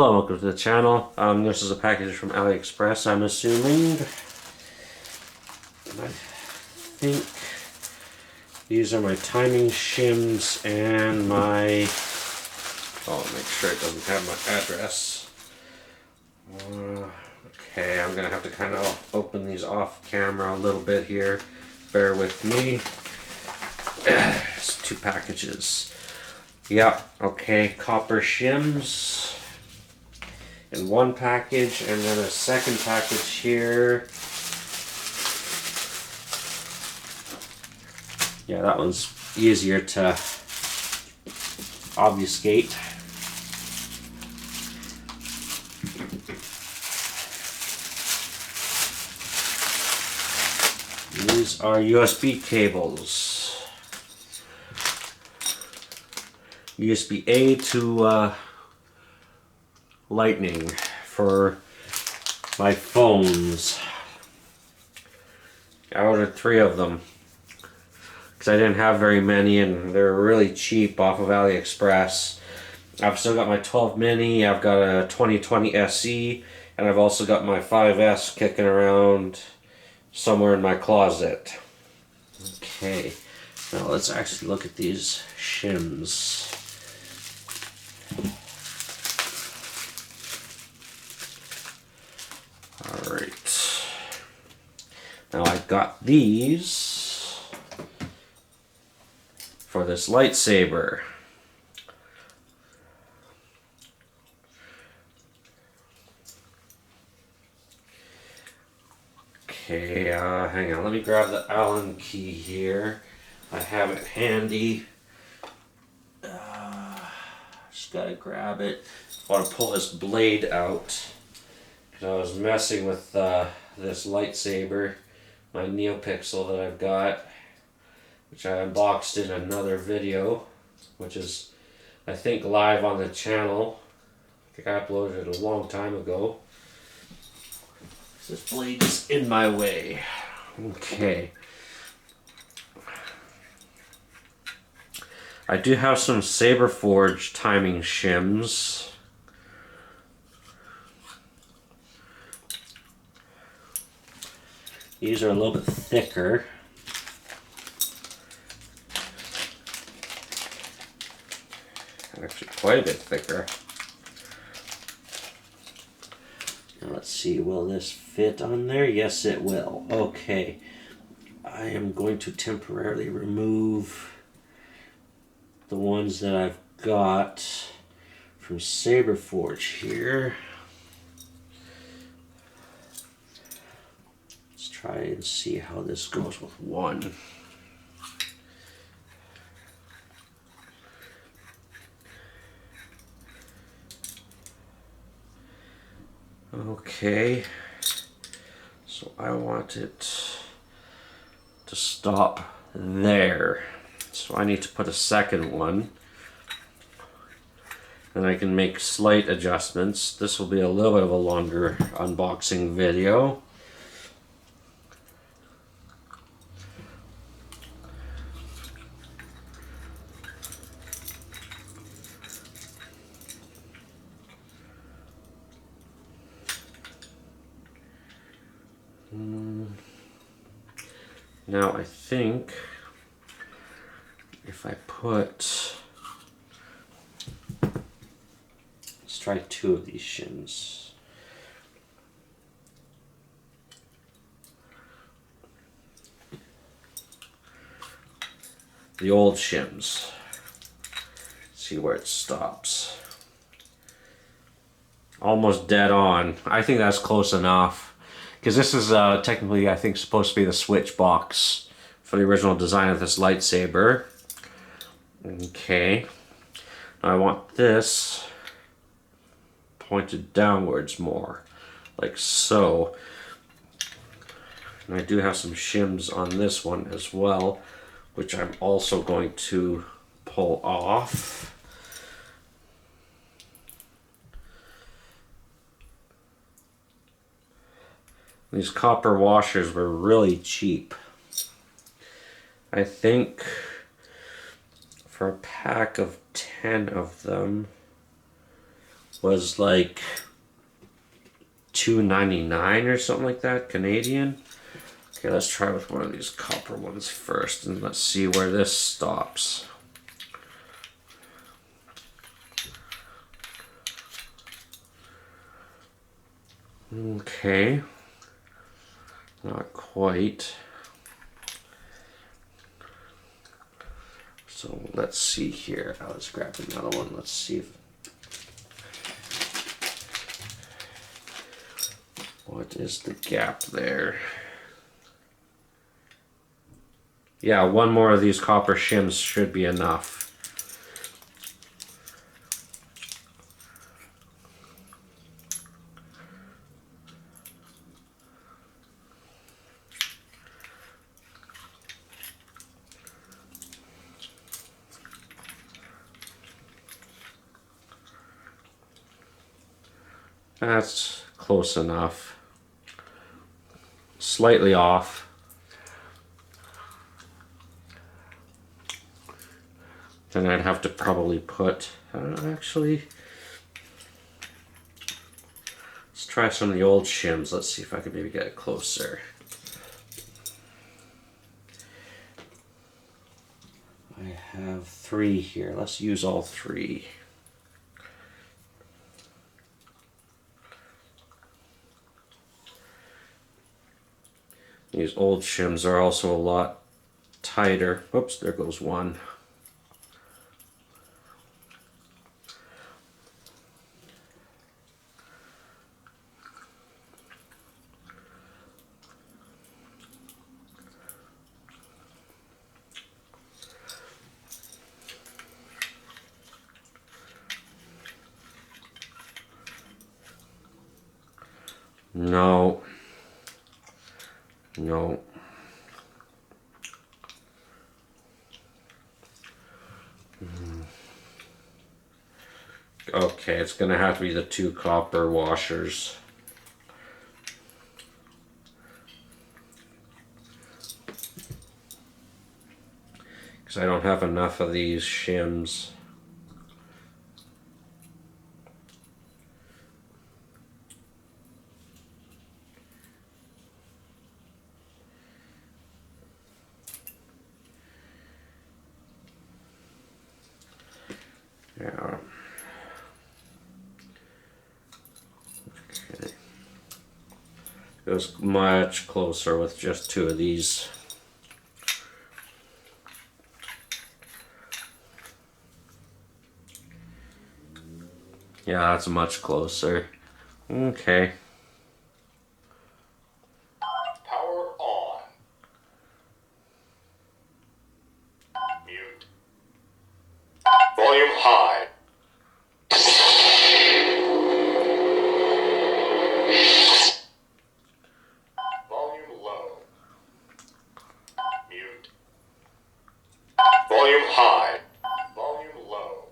Hello, welcome to the channel. This is a package from AliExpress, I'm assuming. And I think these are my timing shims and my... Oh, make sure it doesn't have my address. Okay, I'm gonna have to kind of open these off camera a little bit here. Bear with me. It's 2 packages. Yeah, okay, copper shims in 1 package, and then a second package here. Yeah, that one's easier to obfuscate. These are USB cables. USB-A to Lightning for my phones. I ordered 3 of them because I didn't have very many and they're really cheap off of AliExpress. I've still got my 12 mini, I've got a 2020 SE, and I've also got my 5S kicking around somewhere in my closet. Okay, now let's actually look at these shims. Alright, now I got these for this lightsaber. Okay, hang on, let me grab the Allen key here. I have it handy. Just gotta grab it. I want to pull this blade out. I was messing with this lightsaber, my NeoPixel that I've got, which I unboxed in another video, which is, I think, live on the channel. I think I uploaded it a long time ago. This blade is in my way. Okay. I do have some Saber Forge timing shims. These are a little bit thicker. Actually, quite a bit thicker. Now let's see, will this fit on there? Yes, it will. Okay. I am going to temporarily remove the ones that I've got from Saber Forge here. Try and see how this goes with one. Okay, so I want it to stop there. So I need to put a second one. And I can make slight adjustments. This will be a little bit of a longer unboxing video. Now I think if I put, let's try 2 of these shims. The old shims. See where it stops. Almost dead on. I think that's close enough. Because this is technically, I think, supposed to be the switch box for the original design of this lightsaber. Okay. Now I want this pointed downwards more, like so. And I do have some shims on this one as well, which I'm also going to pull off. These copper washers were really cheap. I think for a pack of 10 of them, was like $2.99 or something like that, Canadian. Okay, let's try with one of these copper ones first, and let's see where this stops. Okay, not quite. So let's see here. Let's grab another one. Let's see if, what is the gap there? Yeah, one more of these copper shims should be enough. That's close enough. Slightly off. Then I'd have to probably put, actually, let's try some of the old shims. Let's see if I can maybe get it closer. I have 3 here. Let's use all 3. These old shims are also a lot tighter. Oops, there goes one. No. No. Okay, it's gonna have to be the 2 copper washers. Because I don't have enough of these shims. Yeah. Okay. It was much closer with just 2 of these. Yeah, that's much closer. Okay. Power on. Mute. Volume high. Volume low. Mute. Volume high. Volume low.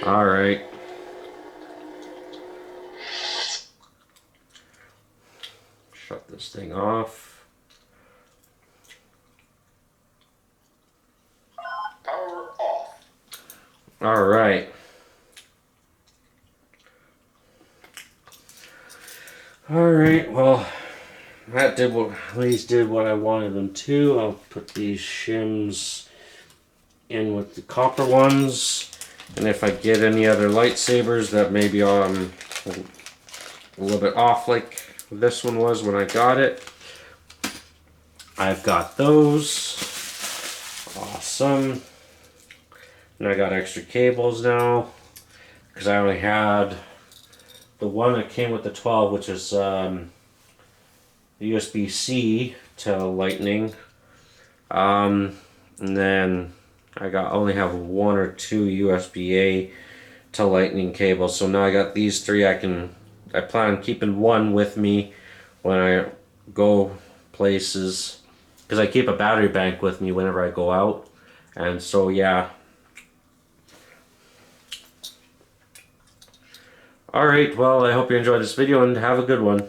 All right. Shut this thing off. Power off. All right. All right. Well, that did what, at least did what I wanted them to. I'll put these shims in with the copper ones, and if I get any other lightsabers that maybe a little bit off like this one was when I got it, I've got those. Awesome. And I got extra cables now because I only had the one that came with the 12, which is USB-C to lightning, and then I only have 1 or 2 USB-A to lightning cables. So now I got these 3. I plan on keeping one with me when I go places, because I keep a battery bank with me whenever I go out. And so yeah. Alright, well, I hope you enjoyed this video and have a good one.